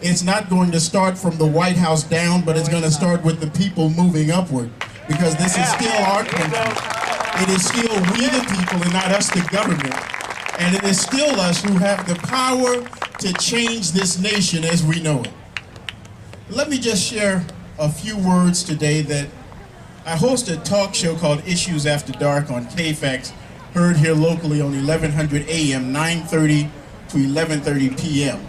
it's not going to start from the White House down, but it's going to start with the people moving upward, because this is still our country. It is still we the people and not us the government. And it is still us who have the power to change this nation as we know it. Let me just share a few words today that I host a talk show called Issues After Dark on KFAX, heard here locally on 1100 AM, 9:30 to 11:30 PM.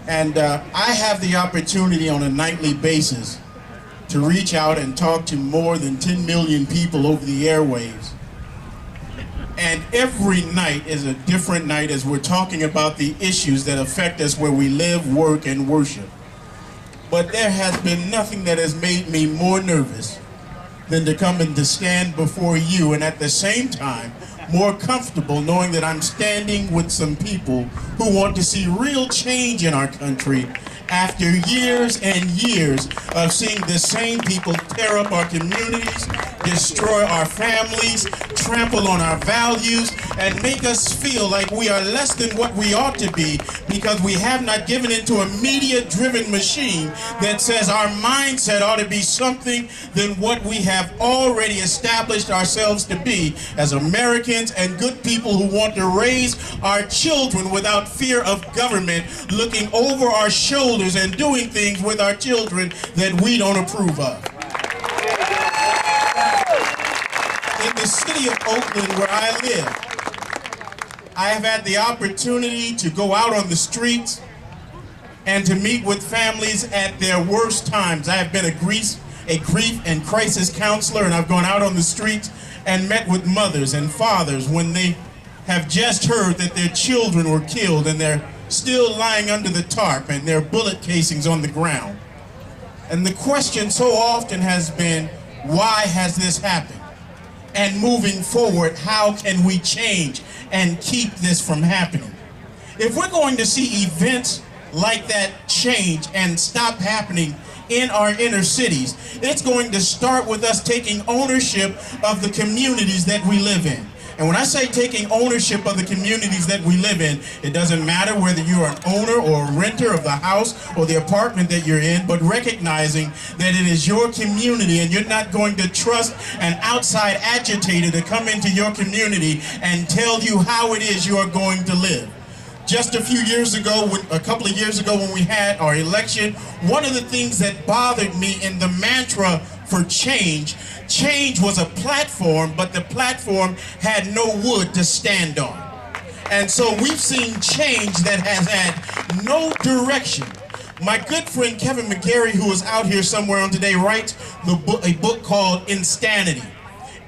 And I have the opportunity on a nightly basis to reach out and talk to more than 10 million people over the airwaves. And every night is a different night as we're talking about the issues that affect us where we live, work, and worship. But there has been nothing that has made me more nervous than to come and to stand before you, and at the same time, more comfortable knowing that I'm standing with some people who want to see real change in our country after years and years of seeing the same people tear up our communities, destroy our families, trample on our values, and make us feel like we are less than what we ought to be because we have not given into a media-driven machine that says our mindset ought to be something than what we have already established ourselves to be as Americans and good people who want to raise our children without fear of government looking over our shoulders and doing things with our children that we don't approve of. In the city of Oakland, where I live, I have had the opportunity to go out on the streets and to meet with families at their worst times. I have been a grief and crisis counselor, and I've gone out on the streets and met with mothers and fathers when they have just heard that their children were killed and they're still lying under the tarp and their bullet casings on the ground. And the question so often has been, why has this happened? And moving forward, how can we change and keep this from happening? If we're going to see events like that change and stop happening in our inner cities, it's going to start with us taking ownership of the communities that we live in. And when I say taking ownership of the communities that we live in, it doesn't matter whether you're an owner or a renter of the house or the apartment that you're in, but recognizing that it is your community and you're not going to trust an outside agitator to come into your community and tell you how it is you are going to live. Just a couple of years ago when we had our election, one of the things that bothered me in the mantra for change was a platform, but the platform had no wood to stand on. And so we've seen change that has had no direction. My good friend Kevin McGarry, who is out here somewhere on today, writes a book called Insanity.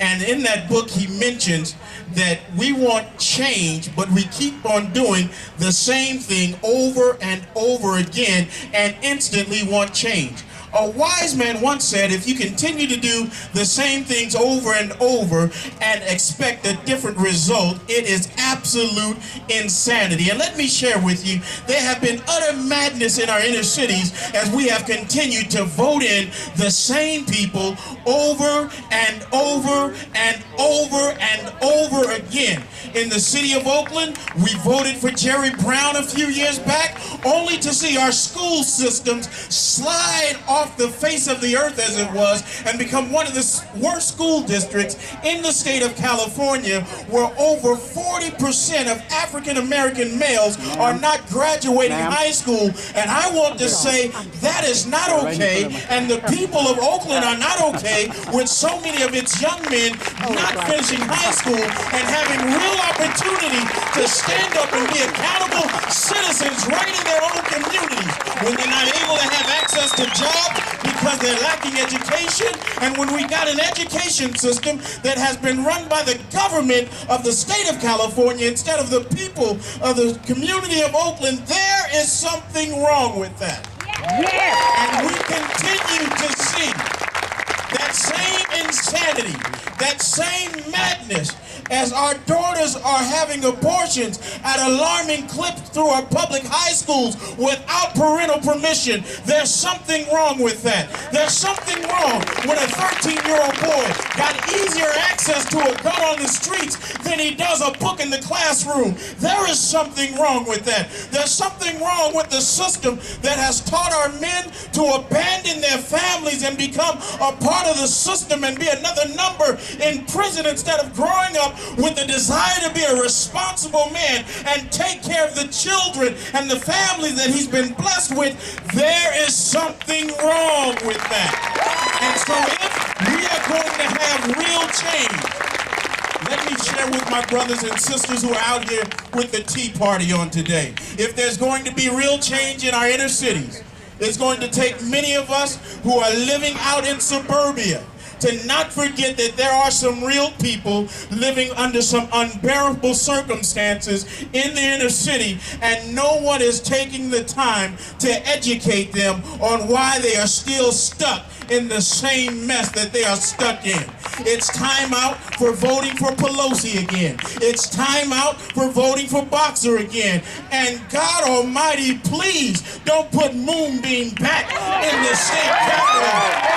And in that book, he mentions that we want change, but we keep on doing the same thing over and over again and instantly want change. A wise man once said, if you continue to do the same things over and over and expect a different result, it is absolute insanity. And let me share with you, there have been utter madness in our inner cities as we have continued to vote in the same people over and over and over and over again. In the city of Oakland, we voted for Jerry Brown a few years back, only to see our school systems slide off the face of the earth, as it was, and become one of the worst school districts in the state of California, where over 40% of African American males are not graduating high school. And I want to say that is not okay, and the people of Oakland are not okay with so many of its young men not finishing high school and having real opportunity to stand up and be accountable citizens right in their own communities when they're not able to have access to jobs because they're lacking education. And when we got an education system that has been run by the government of the state of California instead of the people of the community of Oakland, there is something wrong with that. Yeah. And we continue to see that that same insanity, that same madness, as our daughters are having abortions at alarming clips through our public high schools without parental permission. There's something wrong with that. There's something wrong when a 13-year-old boy got easier access to a gun on the streets than he does a book in the classroom. There is something wrong with that. There's something wrong with the system that has taught our men to abandon their families and become a part of the system and be another number in prison instead of growing up with the desire to be a responsible man and take care of the children and the families that he's been blessed with. There is something wrong with that. And so if we are going to have real change, let me share with my brothers and sisters who are out here with the Tea Party on today. If there's going to be real change in our inner cities, it's going to take many of us who are living out in suburbia to not forget that there are some real people living under some unbearable circumstances in the inner city, and no one is taking the time to educate them on why they are still stuck in the same mess that they are stuck in. It's time out for voting for Pelosi again. It's time out for voting for Boxer again. And God Almighty, please don't put Moonbeam back in the state capitol.